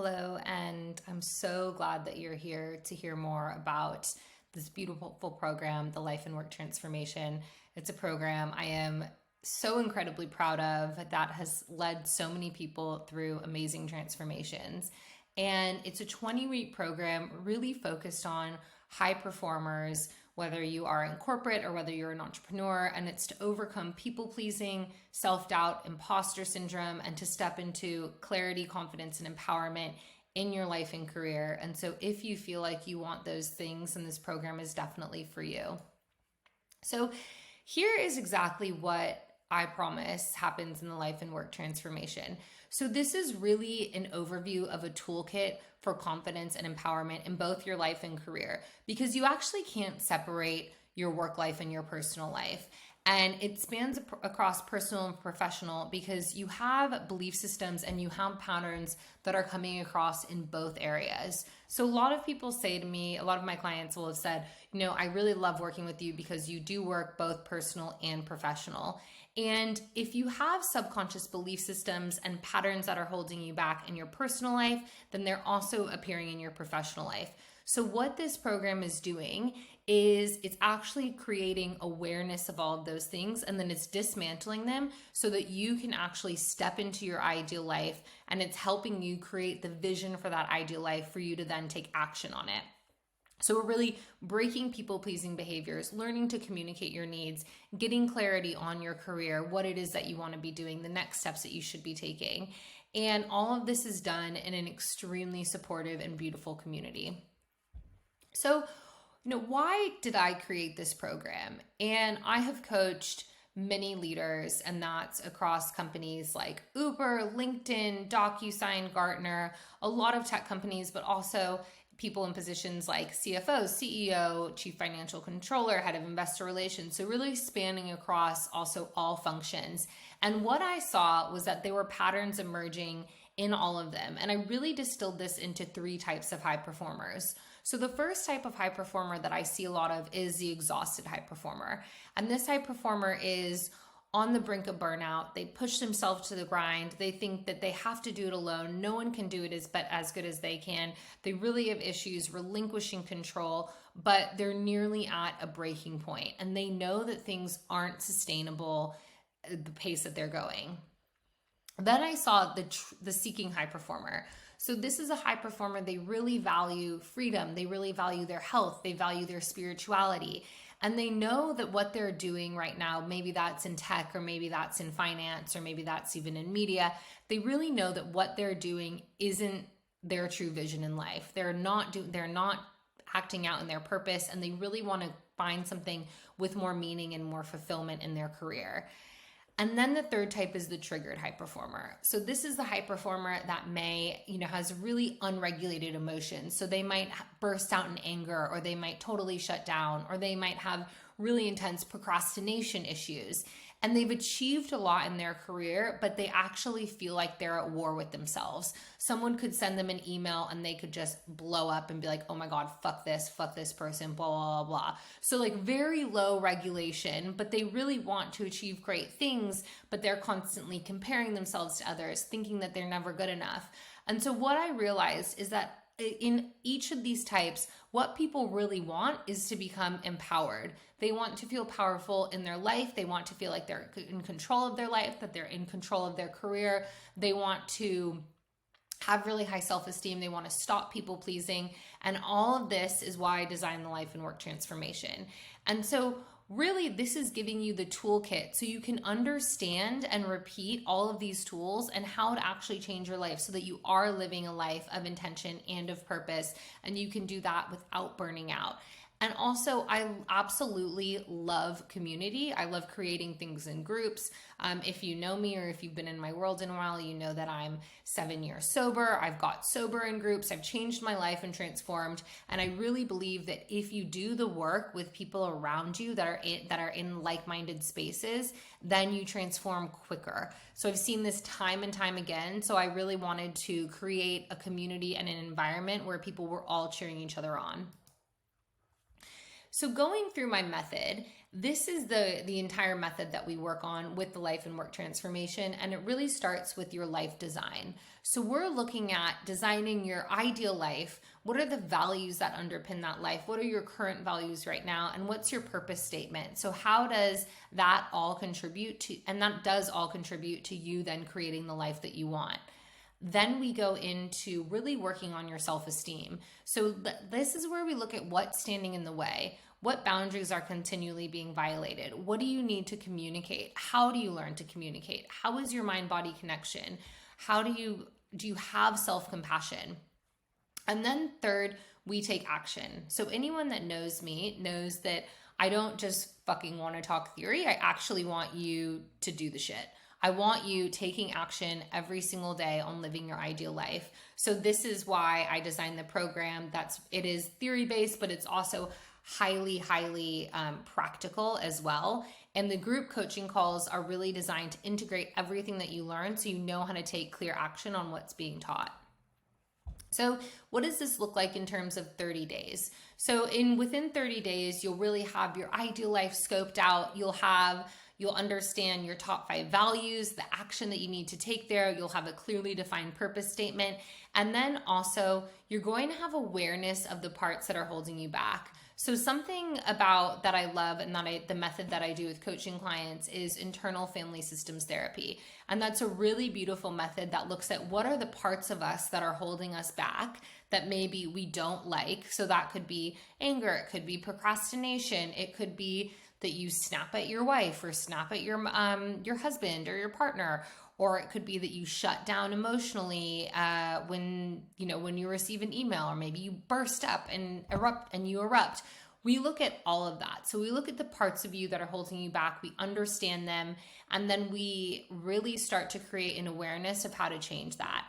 Hello, and I'm so glad that you're here to hear more about this beautiful program, the Life and Work Transformation. It's a program I am so incredibly proud of that has led so many people through amazing transformations. And it's a 20-week program really focused on high performers, whether you are in corporate or whether you're an entrepreneur, and it's to overcome people pleasing, self doubt, imposter syndrome, and to step into clarity, confidence, and empowerment in your life and career. And so, if you feel like you want those things, then this program is definitely for you. So, here is exactly what I promise happens in the life and work transformation. So, this is really an overview of a toolkit for confidence and empowerment in both your life and career, because you actually can't separate your work life and your personal life. And it spans across personal and professional because you have belief systems and you have patterns that are coming across in both areas. So a lot of people say to me, a lot of my clients will have said, I really love working with you because you do work both personal and professional. And if you have subconscious belief systems and patterns that are holding you back in your personal life, then they're also appearing in your professional life. So what this program is doing is it's actually creating awareness of all of those things, and then it's dismantling them so that you can actually step into your ideal life, and it's helping you create the vision for that ideal life for you to then take action on it. So we're really breaking people-pleasing behaviors, learning to communicate your needs, getting clarity on your career, what it is that you want to be doing, the next steps that you should be taking. And all of this is done in an extremely supportive and beautiful community. So, why did I create this program? And I have coached many leaders, and that's across companies like Uber, LinkedIn, DocuSign, Gartner, a lot of tech companies, but also people in positions like CFO, CEO, Chief Financial Controller, Head of Investor Relations. So really spanning across also all functions. And what I saw was that there were patterns emerging in all of them. And I really distilled this into 3 types of high performers. So the first type of high performer that I see a lot of is the exhausted high performer. And this high performer is on the brink of burnout. They push themselves to the grind. They think that they have to do it alone. No one can do it as good as they can. They really have issues relinquishing control, but they're nearly at a breaking point. And they know that things aren't sustainable at the pace that they're going. Then I saw the seeking high performer. So this is a high performer. They really value freedom. They really value their health. They value their spirituality. And they know that what they're doing right now, maybe that's in tech, or maybe that's in finance, or maybe that's even in media. They really know that what they're doing isn't their true vision in life. They're not acting out in their purpose, and they really want to find something with more meaning and more fulfillment in their career. And then the third type is the triggered high performer. So this is the high performer that has really unregulated emotions. So they might burst out in anger, or they might totally shut down, or they might have really intense procrastination issues. And they've achieved a lot in their career, but they actually feel like they're at war with themselves. Someone could send them an email and they could just blow up and be like, oh my God, fuck this person, blah, blah, blah, blah. So very low regulation, but they really want to achieve great things, but they're constantly comparing themselves to others, thinking that they're never good enough. And so what I realized is that in each of these types, what people really want is to become empowered. They want to feel powerful in their life. They want to feel like they're in control of their life, that they're in control of their career. They want to have really high self-esteem. They want to stop people pleasing. And all of this is why I designed the Life and Work Transformation. And so really, this is giving you the toolkit so you can understand and repeat all of these tools and how to actually change your life so that you are living a life of intention and of purpose, and you can do that without burning out. And also, I absolutely love community. I love creating things in groups. If you know me, or if you've been in my world in a while, you know that I'm 7 years sober. I've got sober in groups. I've changed my life and transformed. And I really believe that if you do the work with people around you that are in like-minded spaces, then you transform quicker. So I've seen this time and time again. So I really wanted to create a community and an environment where people were all cheering each other on. So going through my method, This is the entire method that we work on with the life and work transformation, and it really starts with your life design. So we're looking at designing your ideal life. What are the values that underpin that life? What are your current values right now? And what's your purpose statement? So how does that all contribute to, and that does all contribute to you then creating the life that you want. Then we go into really working on your self-esteem. So this is where we look at what's standing in the way. What boundaries are continually being violated? What do you need to communicate? How do you learn to communicate? How is your mind-body connection? How do you have self-compassion? And then third, we take action. So anyone that knows me knows that I don't just fucking want to talk theory. I actually want you to do the shit. I want you taking action every single day on living your ideal life. So this is why I designed the program. It is theory-based, but it's also highly practical as well. And the group coaching calls are really designed to integrate everything that you learn so you know how to take clear action on what's being taught. So what does this look like in terms of 30 days? So within 30 days, you'll really have your ideal life scoped out. You'll understand your top 5 values, the action that you need to take there. You'll have a clearly defined purpose statement. And then also you're going to have awareness of the parts that are holding you back. So something about that I love and the method that I do with coaching clients is internal family systems therapy. And that's a really beautiful method that looks at what are the parts of us that are holding us back that maybe we don't like. So that could be anger, it could be procrastination, it could be that you snap at your wife or snap at your husband or your partner, or it could be that you shut down emotionally when you receive an email, or maybe you burst up and erupt. We look at all of that. So we look at the parts of you that are holding you back, we understand them, and then we really start to create an awareness of how to change that.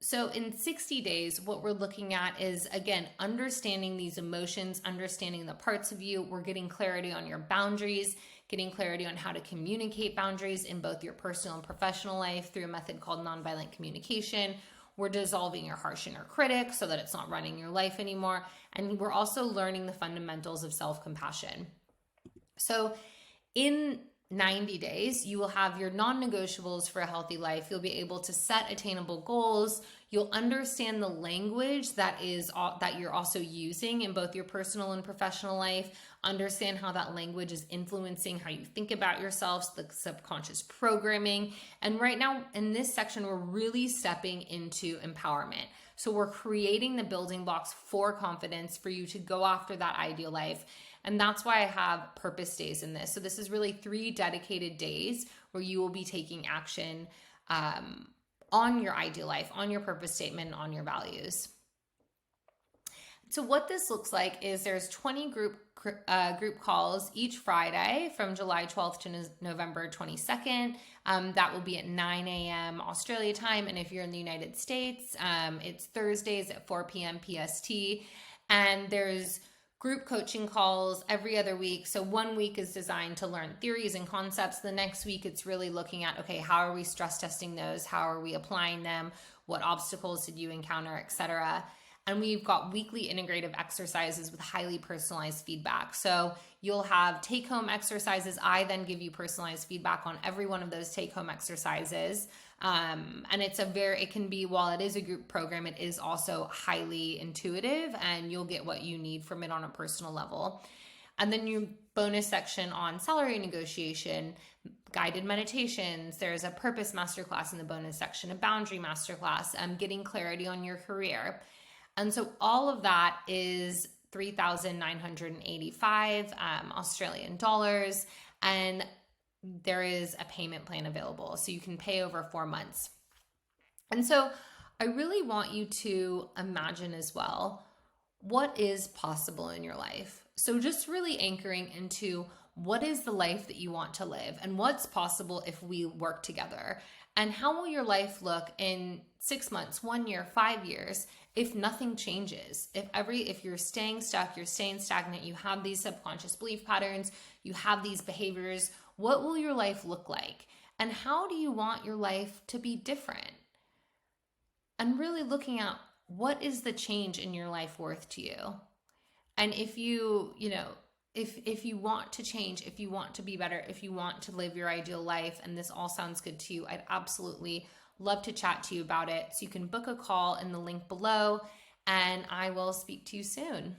So in 60 days, what we're looking at is, again, understanding these emotions, understanding the parts of you. We're getting clarity on your boundaries, getting clarity on how to communicate boundaries in both your personal and professional life through a method called nonviolent communication. We're dissolving your harsh inner critic so that it's not running your life anymore. And we're also learning the fundamentals of self-compassion. So in 90 days, you will have your non-negotiables for a healthy life. You'll be able to set attainable goals. You'll understand the language that you're also using in both your personal and professional life. Understand how that language is influencing how you think about yourselves, the subconscious programming. And right now in this section, we're really stepping into empowerment. So we're creating the building blocks for confidence for you to go after that ideal life. And that's why I have purpose days in this. So this is really 3 dedicated days where you will be taking action on your ideal life, on your purpose statement, on your values. So what this looks like is there's 20 group calls each Friday from July 12th to November 22nd. That will be at 9 a.m. Australia time. And if you're in the United States, it's Thursdays at 4 p.m. PST. And there's group coaching calls every other week. So one week is designed to learn theories and concepts. The next week, it's really looking at, okay, how are we stress testing those? How are we applying them? What obstacles did you encounter, etc. And we've got weekly integrative exercises with highly personalized feedback. So you'll have take-home exercises. I then give you personalized feedback on every one of those take-home exercises. And it can be, while it is a group program, it is also highly intuitive, and you'll get what you need from it on a personal level. And then your bonus section on salary negotiation, guided meditations. There's a purpose masterclass in the bonus section, a boundary masterclass, getting clarity on your career. And so all of that is 3,985 Australian dollars. And there is a payment plan available. So you can pay over 4 months. And so I really want you to imagine as well, what is possible in your life? So just really anchoring into what is the life that you want to live and what's possible if we work together, and how will your life look in 6 months, 1 year, 5 years, if nothing changes, if you're staying stuck, you're staying stagnant, you have these subconscious belief patterns, you have these behaviors, what will your life look like? And how do you want your life to be different? And really looking at what is the change in your life worth to you? And if you if you want to change, if you want to be better, if you want to live your ideal life, and this all sounds good to you, I'd absolutely love to chat to you about it. So you can book a call in the link below, and I will speak to you soon.